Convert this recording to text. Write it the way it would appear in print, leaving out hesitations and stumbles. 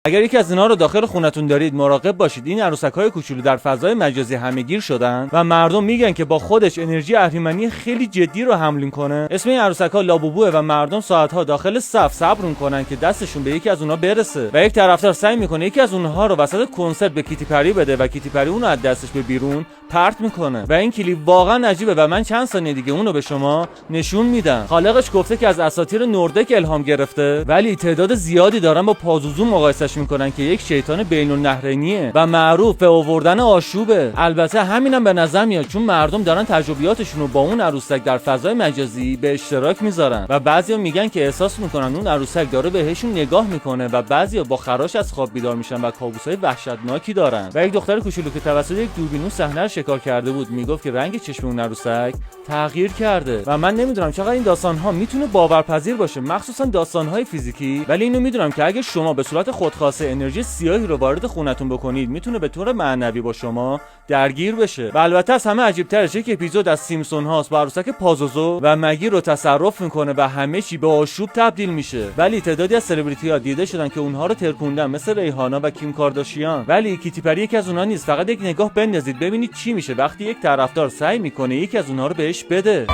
اگر یکی از اینا رو داخل خونتون دارید مراقب باشید. این عروسک‌های کوچولو در فضای مجازی همه‌گیر شدن و مردم میگن که با خودش انرژی اهریمنی خیلی جدی رو حمل کنه. اسم این عروسک‌ها لابوبوه و مردم ساعت‌ها داخل صف صبر می‌کنن که دستشون به یکی از اونها برسه و یک طرفدار سعی می‌کنه یکی از اونها رو وسط کنسرت به کیتی پری بده و کیتی پری اون رو از دستش به بیرون پرت می‌کنه و این کلیپ واقعا عجیبه و من چند ثانیه دیگه اون رو به شما نشون میدم. خالقش گفته که از اساطیر نوردک الهام گرفته، ولی تعداد زیادی دارن با پازوزو مقایسش میکنن که یک شیطان بین‌النهرینیه و معروف به آوردن آشوبه. البته همینم به نظر میاد چون مردم دارن تجربیاتشون رو با اون عروسک در فضای مجازی به اشتراک میذارن و بعضیا میگن که احساس میکنن اون عروسک داره بهشون نگاه میکنه و بعضیا با خراش از خواب بیدار میشن و کابوسای وحشتناکی دارن. و یک دختر کوچولو که توسط یک دوربین صحنه رو شکار کرده بود میگفت که رنگ چشم اون عروسک تغییر کرده و من نمیدونم چقدر این داستان‌ها میتونه باورپذیر باشه، مخصوصا داستان‌های فیزیکی، ولی اینو میدونم که اگه شما به صورت خودخواسته انرژی سیاهی رو وارد خونتون بکنید میتونه به طور معنوی با شما درگیر بشه. و البته از همه عجیب‌ترش یک اپیزود از سیمپسون هاست با عروسک پازوزو و مگی رو تصرف میکنه و همه چی به آشوب تبدیل میشه. ولی تعدادی از سلبریتی‌ها دیده شدن که اونها رو ترکوندن مثل ریحانا و کیم کارداشیان، ولی کیتی پری یکی از اونها نیست. فقط یک نگاه بندازید ببینید چی میشه وقتی یک طرفدار سعی میکنه یکی از اونها رو بهش بده.